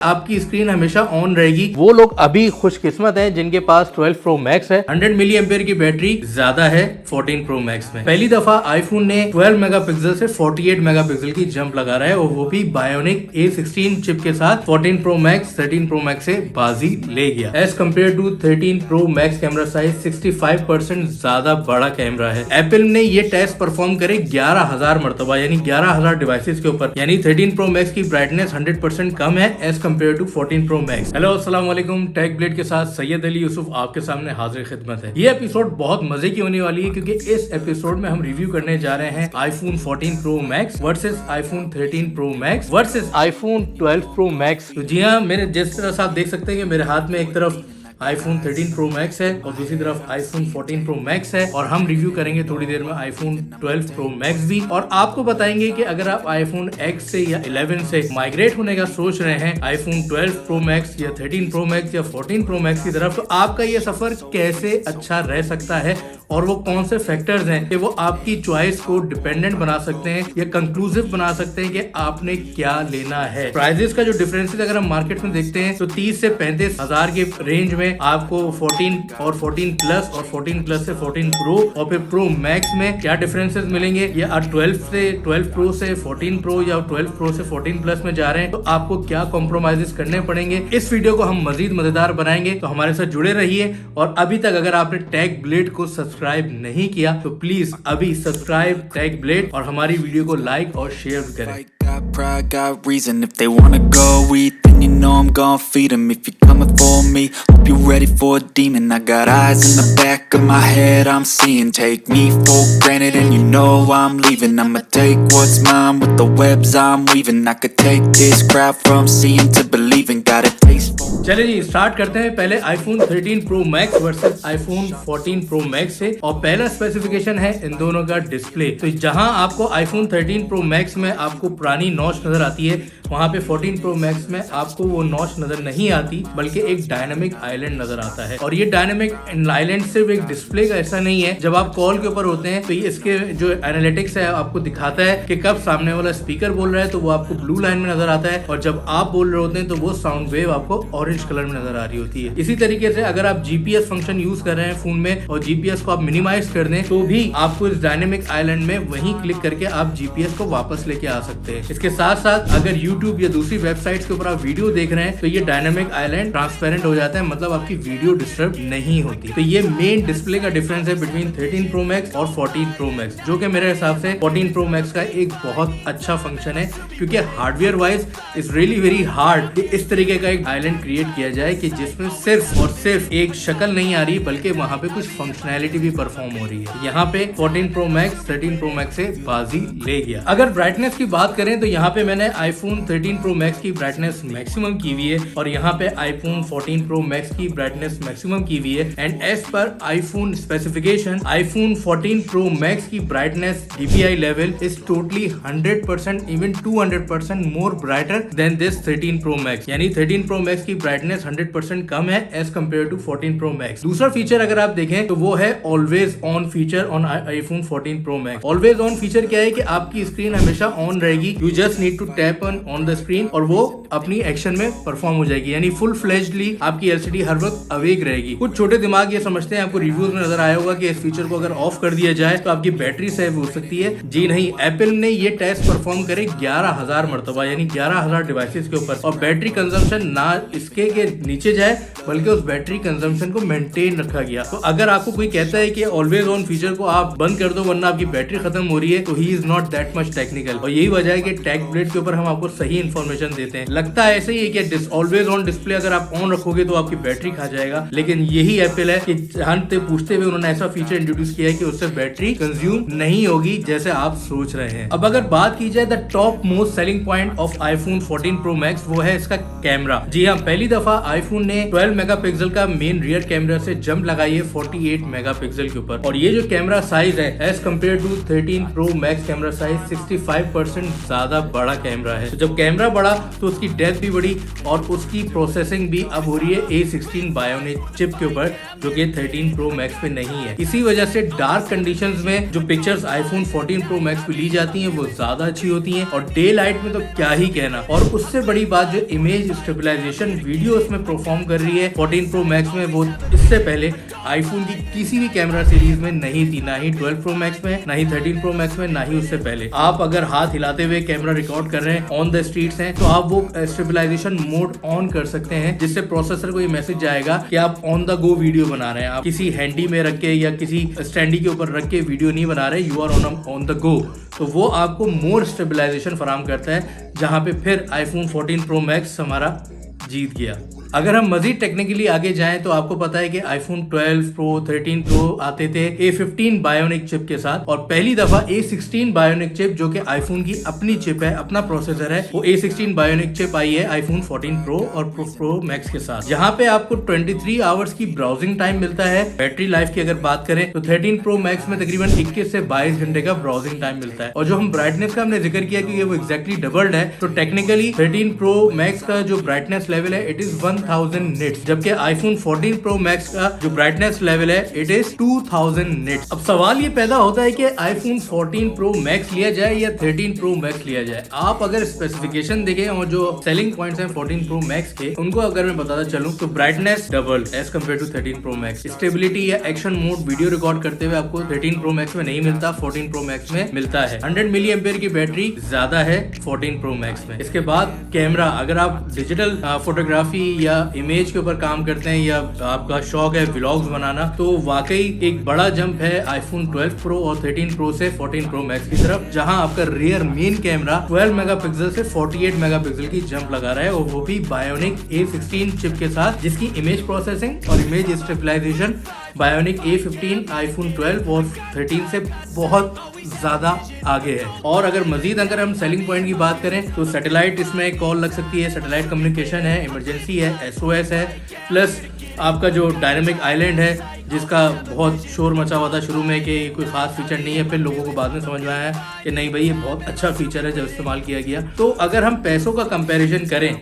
आपकी स्क्रीन हमेशा ऑन रहेगी। वो लोग अभी खुशकिस्मत हैं जिनके पास 12 प्रो मैक्स है। 100 मिली एम्पेयर की बैटरी ज्यादा है 14 प्रो मैक्स में। पहली दफा आईफोन ने 12 मेगापिक्सल से 48 मेगापिक्सल की जंप लगा रहा है और वो भी बायोनिक A16 चिप के साथ 14 प्रो मैक्स 13 प्रो मैक्स से बाजी ले गया। As compare to 13 pro max camera size 65% ज्यादा बड़ा कैमरा है। एप्पल ने ये टेस्ट परफॉर्म करे 11,000 मरतबा यानी 11,000 डिवाइसेस के ऊपर, यानी 13 प्रो मैक्स की ब्राइटनेस 100% कम है as compare to 14 pro max. Hello अस्सलाम वालेकुम, टेक ब्लेड के साथ सैयद अली यूसुफ आपके सामने हाजिर खिदमत है। ये एपिसोड बहुत मजे की होने वाली है क्योंकि इस एपिसोड में हम रिव्यू करने जा रहे हैं iPhone 14 pro max versus iPhone 13 pro max versus iPhone 12 pro max. तो जी हाँ, मेरे जिस तरह से आप देख सकते हैं कि मेरे हाथ में एक तरफ आईफोन 13 प्रो मैक्स है और दूसरी तरफ आईफोन 14 प्रो मैक्स है और हम रिव्यू करेंगे थोड़ी देर में आईफोन 12 प्रो मैक्स भी, और आपको बताएंगे कि अगर आप आईफोन X से या 11 से माइग्रेट होने का सोच रहे हैं आईफोन 12 प्रो मैक्स या 13 प्रो मैक्स या 14 प्रो मैक्स की तरफ, तो आपका ये सफर कैसे अच्छा रह सकता है और वो कौन से फैक्टर्स हैं कि वो आपकी चॉइस को डिपेंडेंट बना सकते हैं या कंक्लूसिव बना सकते हैं कि आपने क्या लेना है। प्राइजेस का जो डिफरेंस अगर हम मार्केट में देखते हैं तो 30 से 35 हजार के रेंज में आपको 14 और 14 प्लस और 14 प्लस से 14 प्रो और फिर प्रो मैक्स में क्या डिफरेंसेस मिलेंगे, या 12 प्रो से 14 प्रो या 12 प्रो से 14 प्लस में जा रहे हैं तो आपको क्या कॉम्प्रोमाइजेस करने पड़ेंगे। इस वीडियो को हम मजीद मजेदार बनाएंगे, तो हमारे साथ जुड़े रहिए। और अभी तक अगर आपने टेक ब्लेड को सब्सक्राइब नहीं किया तो प्लीज अभी सब्सक्राइब टेक ब्लेड और हमारी वीडियो को लाइक और शेयर करें। Got pride, got reason. If they wanna go eat, then you know I'm gon' feed 'em. If you're coming for me, hope you're ready for a demon. I got eyes in the back of my head, I'm seeing. Take me for granted and you know I'm leaving. I'ma take what's mine with the webs I'm weaving. I could take this crowd from seeing to believing. Got a taste for. चलिए जी start करते हैं पहले iPhone 13 pro max versus iPhone 14 pro max से। और पहला specification है इन दोनों का डिस्प्ले। तो जहां आपको आईफोन 13 प्रो मैक्स में आपको पुरानी नॉच नजर आती है, वहां पे 14 प्रो मैक्स में आपको वो नॉच नजर नहीं आती बल्कि एक डायनामिक आइलैंड नजर आता है। और ये डायनामिक आइलैंड सिर्फ एक डिस्प्ले का ऐसा नहीं है, जब आप कॉल के ऊपर होते हैं तो ये इसके जो एनालिटिक्स है आपको दिखाता है कि कब सामने वाला स्पीकर बोल रहा है तो वो आपको ब्लू लाइन में नजर आता है, और जब आप बोल रहे होते हैं तो वो साउंड वेव आपको ऑरेंज कलर में नजर आ रही होती है। इसी तरीके से अगर आप जीपीएस फंक्शन यूज कर रहे हैं फोन में और जीपीएस को आप मिनिमाइज कर दें तो भी आपको इस डायनेमिक आइलैंड में वहीं क्लिक करके आप जीपीएस को वापस लेके आ सकते हैं। इसके साथ साथ अगर यूट्यूब या दूसरी वेबसाइट्स के ऊपर आप वीडियो देख रहे हैं तो ये डायनेमिक आइलैंड ट्रांसपेरेंट हो जाता है, मतलब आपकी वीडियो डिस्टर्ब नहीं होती। तो ये मेन डिस्प्ले का डिफरेंस है बिटवीन 13 प्रो मैक्स और 14 प्रो मैक्स, जो कि मेरे हिसाब से 14 प्रो मैक्स का एक बहुत अच्छा फंक्शन है, क्योंकि hardware wise is really very hard कि इस तरीके का एक आइलैंड क्रिएट किया जाए कि जिसमें सिर्फ और सिर्फ एक शक्ल नहीं आ रही बल्कि वहां पे कुछ फंक्शनैलिटी भी परफॉर्म हो रही है। यहाँ पे 14 प्रो मैक्स 13 प्रो मैक्स से बाजी ले गया। अगर ब्राइटनेस की बात करें तो यहाँ पे मैंने आईफोन 13 प्रो मैक्स की ब्राइटनेस मैक्सिमम की हुई है और यहाँ पे आईफोन 14 प्रो मैक्स की ब्राइटनेस मैक्सिमम की हुई है। And as per iPhone specification iPhone 14 pro max की brightness DPI level is totally 100% even 200% more brighter than this 13 pro max, यानी 13 प्रो मैक्स की ब्राइटनेस 100% कम है as compare to 14 pro max. दूसरा फीचर अगर आप देखें तो वो है always on feature on iPhone 14 pro max. Always on feature क्या है कि आपकी स्क्रीन हमेशा ऑन रहेगी, you just need to tap on the screen और वो अपनी एक्शन में परफॉर्म हो जाएगी, यानी फुल फ्लेज्डली आपकी LCD हर वक्त अवेक रहेगी। कुछ छोटे दिमाग ये समझते हैं, आपको रिव्यूज में नजर आया होगा कि इस फीचर को अगर ऑफ कर दिया जाए तो आपकी बैटरी सेव हो सकती है। जी नहीं, एप्पल ने ये टेस्ट परफॉर्म करे 11,000 मरतबा यानी 11,000 डिवाइसेस के ऊपर, और बैटरी कंजम्पशन ना इसके के नीचे जाए बल्कि उस बैटरी कंजम्पशन को मेंटेन रखा गया। तो अगर आपको कोई कहता है कि ऑलवेज ऑन फीचर को आप बंद कर दो वरना आपकी बैटरी खत्म हो रही है, तो he is not that much technical. और यही वजह है कि टेक ब्लेड के ऊपर हम आपको सही इन्फॉर्मेशन देते हैं। लगता है ऐसे ही है कि ऑलवेज ऑन डिस्प्ले अगर आप ऑन रखोगे तो आपकी बैटरी खा जाएगा, लेकिन यही एप्पल है कि जानते पूछते हुए उन्होंने ऐसा फीचर इंट्रोड्यूस किया है कि उससे बैटरी कंज्यूम नहीं होगी जैसे आप सोच रहे हैं। अब अगर बात की जाए the top most selling point of iPhone 14 pro max, वो है इसका कैमरा। जी हाँ, पहली दफा आईफोन ने 12 मेगापिक्सल का मेन रियर कैमरा से जंप लगाई है 48 मेगापिक्सल के ऊपर, और ये जो कैमरा साइज है as compare to 13 pro max camera size 65% ज्यादा बड़ा कैमरा है। तो जब जब कैमरा बढ़ा तो उसकी डेप्थ भी बढ़ी और उसकी प्रोसेसिंग भी अब हो रही है A16 Bionic चिप के ऊपर, जो कि 13 Pro Max पे नहीं है। इसी वजह से डार्क कंडीशंस में जो पिक्चर्स iPhone 14 Pro Max पे ली जाती हैं वो ज्यादा अच्छी होती हैं, और डे लाइट में तो क्या ही कहना। और उससे बड़ी बात, जो इमेज स्टेबलाइजेशन वीडियो उसमें परफॉर्म कर रही है 14 Pro Max में, वो इससे पहले आईफोन की किसी भी कैमरा सीरीज में नहीं थी, ना ही 12 Pro Max में, ना ही 13 Pro Max में, ना ही उससे पहले। आप अगर हाथ हिलाते हुए कैमरा रिकॉर्ड कर रहे हैं, ऑन द स्ट्रीट्स हैं, तो आप वो स्टेबलाइजेशन मोड ऑन कर सकते हैं, जिससे प्रोसेसर को ये मैसेज जाएगा कि आप ऑन द गो वीडियो बना रहे हैं। आप किसी हैंडी में रख के या किसी स्टैंडी के ऊपर रख के वीडियो नहीं बना रहे, you are on the go. तो वो आपको मोर स्टेबलाइजेशन फराहम करता है, जहां पे फिर आईफोन 14 Pro Max हमारा जीत गया। अगर हम मजीद टेक्निकली आगे जाएं तो आपको पता है कि आईफोन 12 Pro, 13 Pro आते थे A15 Bionic चिप के साथ, और पहली दफा A16 Bionic चिप, जो कि आईफोन की अपनी चिप है, अपना प्रोसेसर है, वो A16 Bionic चिप आई है आईफोन 14 Pro और Pro Max के साथ। जहां पे आपको 23 आवर्स की ब्राउजिंग टाइम मिलता है। बैटरी लाइफ की अगर बात करें तो 13 Pro Max में तकरीबन 21 से 22 घंटे का ब्राउजिंग टाइम मिलता है। और जो हम ब्राइटनेस का हमने जिक्र किया कि वो एग्जैक्टली डबल्ड है, तो टेक्निकली 13 Pro Max का जो ब्राइटनेस लेवल है इट इज 1000 निट्स, जबकि आईफोन 14 Pro Max का जो ब्राइटनेस लेवल है इट इज 2000 निट्स। अब सवाल ये पैदा होता है कि आईफोन 14 Pro Max लिया जाए या 13 Pro Max लिया जाए। आप अगर स्पेसिफिकेशन देखें और जो सेलिंग पॉइंट्स हैं 14 Pro Max के, उनको अगर मैं बताता चलूं तो brightness double as compare to 13 Pro Max। Stability या एक्शन मोड वीडियो रिकॉर्ड करते हुए आपको 13 Pro Max में नहीं मिलता, 14 Pro Max में मिलता है। 100 मिली एम्पेयर की बैटरी ज्यादा है 14 Pro Max में। इसके बाद कैमरा, अगर आप डिजिटल फोटोग्राफी या इमेज के ऊपर काम करते हैं या आपका शौक है व्लॉग्स बनाना, तो वाकई एक बड़ा जंप है आईफोन 12 Pro और 13 Pro से 14 Pro Max की तरफ, जहां आपका रियर मेन कैमरा 12 मेगापिक्सल से 48 मेगापिक्सल की जंप लगा रहा है, और वो भी बायोनिक A16 चिप के साथ, जिसकी इमेज प्रोसेसिंग और image stabilization bionic A15 iPhone 12 और 13 से बहुत ज्यादा आगे है। और अगर हम सेलिंग पॉइंट की बात करें तो सैटेलाइट इसमें कॉल लग सकती है, सैटेलाइट कम्युनिकेशन है, इमरजेंसी है, SOS है, प्लस आपका जो डायनेमिक आइलैंड है, जिसका बहुत शोर मचा हुआ था शुरू में कि कोई खास फीचर नहीं है, फिर लोगों को बाद में समझ में आया कि नहीं भाई ये बहुत अच्छा फीचर है जब इस्तेमाल किया गया। तो अगर हम पैसों का कंपैरिजन करें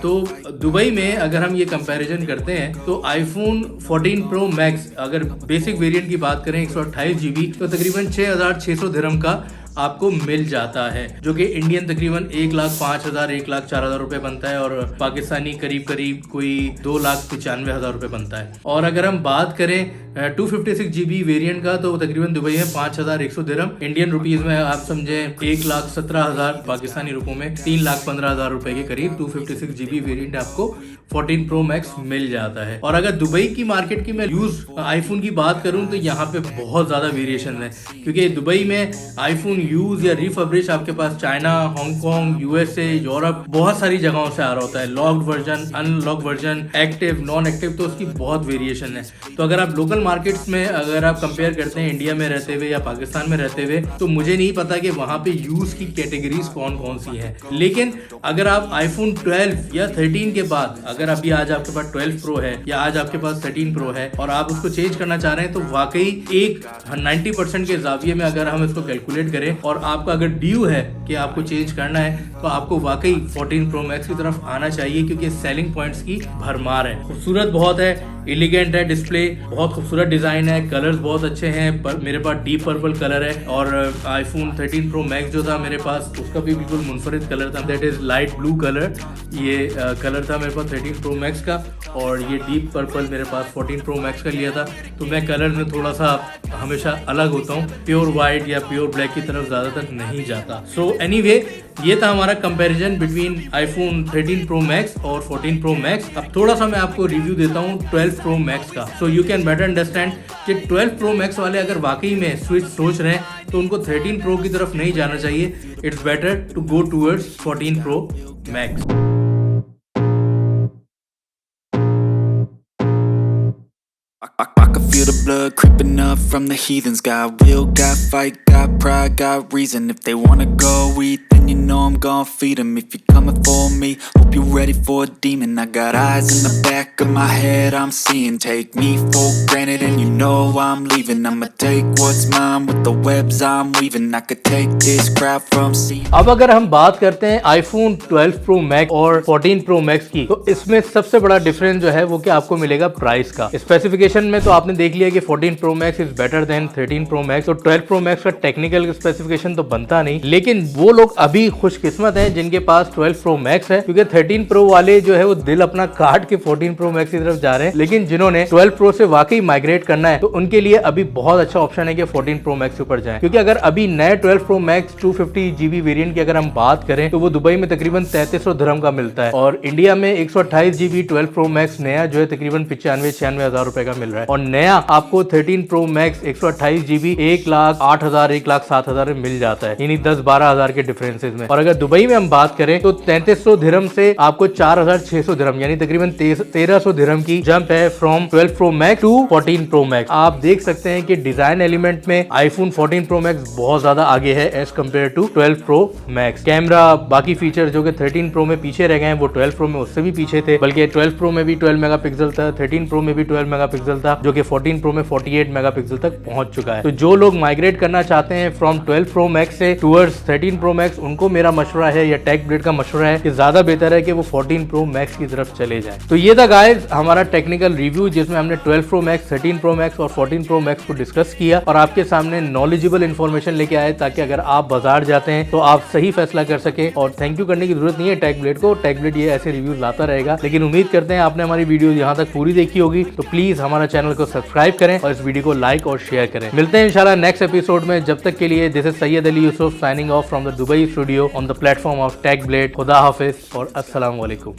तो दुबई में अगर हम ये कंपैरिजन करते हैं तो आईफोन 14 Pro Max अगर बेसिक वेरिएंट की बात करें 128 GB तो तकरीबन 6600 दिरहम का आपको मिल जाता है, जो कि इंडियन तकरीबन 1,05,000 1,04,000 रुपए बनता है, और पाकिस्तानी करीब कोई 2,95,000 रुपए बनता है। और अगर हम बात करें 256 GB वेरिएंट का तो तकरीबन दुबई में 5,100 दिरहम, इंडियन रुपीज में आप समझे 1,17,000 पाकिस्तानी रुपयों में 3,15,000 रुपए के करीब 256 GB वेरिएंट आपको 14 Pro Max मिल जाता है। और अगर दुबई की मार्केट की मैं यूज आईफोन की बात करूं तो यहाँ पे बहुत ज्यादा वेरिएशन है, क्योंकि दुबई में आईफोन यूज या रिफर्बिश आपके पास चाइना, हांगकांग, USA, यूरोप, बहुत सारी जगहों से आ रहा होता है। Locked version, unlock version, active, non active, तो उसकी बहुत वेरिएशन है। तो अगर आप लोकल मार्केट्स में अगर आप कंपेयर करते हैं इंडिया में रहते हुए या पाकिस्तान में रहते हुए, तो मुझे नहीं पता कि वहां पे यूज की कैटेगरीज कौन कौन सी हैं। लेकिन अगर आप आईफोन 12 या 13 के बाद, अगर अभी आज आपके पास 12 Pro है या आज आपके पास 13 Pro है और आप उसको चेंज करना चाह रहे हैं, तो वाकई एक 90% के जाविये में अगर हम इसको कैलकुलेट करें और आपका अगर ड्यू है कि आपको चेंज करना है, तो आपको वाकई 14 Pro Max की तरफ आना चाहिए, क्योंकि सेलिंग पॉइंट्स की भरमार है। खूबसूरत बहुत है, एलिगेंट है, डिस्प्ले बहुत खूबसूरत डिजाइन है, कलर्स बहुत अच्छे हैं, पर मेरे पास डीप पर्पल कलर है, और आईफोन 13 Pro Max जो था मेरे पास उसका भी बिल्कुल मुनफरिद कलर था, that is light blue colour. ये कलर था मेरे पास 13 Pro Max का, और ये डीप पर्पल मेरे पास 14 Pro Max का लिया था। तो मैं कलर में थोड़ा सा हमेशा अलग होता हूँ, प्योर वाइट या प्योर ब्लैक की तरफ ज्यादातर नहीं जाता। सो एनीवे, ये था हमारा comparison between iPhone 13 Pro Max और 14 Pro Max। अब थोड़ा सा मैं आपको रिव्यू देता हूँ 12 Pro Max का, so you can better understand कि 12 Pro Max वाले अगर वाकई में स्विच सोच रहे हैं तो उनको 13 Pro की तरफ नहीं जाना चाहिए। It's better to go towards 14 Pro Max। I can feel the blood creeping up from the heathens. Got will, got fight, got pride, got reason. If they wanna go eat, then then you know I'm gon' feed 'em. If you're coming for me, hope you're ready for a demon. I got eyes in the back of my head, I'm seeing. Take me for granted and you know I'm leaving. I'ma take what's mine with the webs I'm weaving. I could take this crowd from seeing. अब अगर हम बात करते हैं iPhone 12 Pro Max और 14 Pro Max की, तो इसमें सबसे बड़ा डिफरेंस जो है वो कि आपको मिलेगा प्राइस का। स्पेसिफिकेशन में तो आपने देख लिया कि 14 Pro Max is better than 13 Pro Max, तो 12 Pro Max का टेक्निकल स्पेसिफिकेशन तो बनता नहीं, लेकिन वो लोग अभी खुशकिस्मत हैं जिनके पास 12 Pro Max है, क्योंकि 13 Pro वाले जो है वो दिल अपना काट के 14 Pro Max की तरफ जा रहे हैं। लेकिन जिन्होंने 12 Pro से वाकई माइग्रेट करना है तो उनके लिए अभी बहुत अच्छा ऑप्शन है कि 14 Pro Max के ऊपर जाएं, क्योंकि अगर अभी नए 12 Pro Max 250 GB वेरिएंट की अगर हम बात करें तो वो दुबई में तकरीबन 3300 दिरहम का मिलता है, और इंडिया में 128 GB 12 Pro Max नया जो है तकरीबन 95-96 हज़ार रुपए का मिल रहा है, और नया आपको 13 Pro Max 128 GB 1,08,000 1,07,000 में मिल जाता है, यानी 10-12 हज़ार के डिफरेंसेस में। और अगर दुबई में हम बात करें तो 3300 दिरहम से आपको 4,600 दिरहम यानी तकरीबन 1300 दिरहम की जंप है from 12 Pro Max to 14 Pro Max। आप देख सकते हैं कि डिजाइन एलिमेंट में iPhone 14 Pro Max बहुत ज्यादा आगे है as compare to 12 Pro Max। Camera बाकी फीचर जो कि 13 Pro में पीछे रह गए हैं वो 12 Pro में उससे भी पीछे थे, बल्कि 12 Pro में भी 12 मेगापिक्सल था, 13 Pro में भी 12 मेगापिक्सल था, जो कि 14 Pro में 48 मेगापिक्सल तक पहुंच चुका है। तो जो लोग माइग्रेट करना चाहते हैं फ्रॉम 12 Pro Max से टूवर्ड्स 13 Pro Max, उनको मेरा मशवरा है या टेकब्लेड का मशवरा है कि ज्यादा बेहतर है कि वो 14 Pro Max की तरफ चले जाएं। तो ये था गाइस हमारा टेक्निकल रिव्यू, जिसमें हमने 12 Pro Max, 13 Pro Max और 14 Pro Max को डिस्कस किया और आपके सामने नॉलेजेबल इन्फॉर्मेशन लेके आए, ताकि अगर आप बाजार जाते हैं तो आप सही फैसला कर सके। और थैंक यू करने की जरूरत नहीं है टेकब्लेड को, टेकब्लेड ये ऐसे रिव्यूज लाता रहेगा, लेकिन उम्मीद करते हैं आपने हमारी वीडियो यहाँ तक पूरी देखी होगी। तो प्लीज हमारा चैनल को सब्सक्राइब करें और इस वीडियो को लाइक और शेयर करें। मिलते हैं इंशाल्लाह नेक्स्ट एपिसोड में, जब तक के लिए this is Syed Ali Yusuf signing off from the Dubai studio on the platform of TechBlade. खुदा हाफिज और अस्सलाम वालेकुम।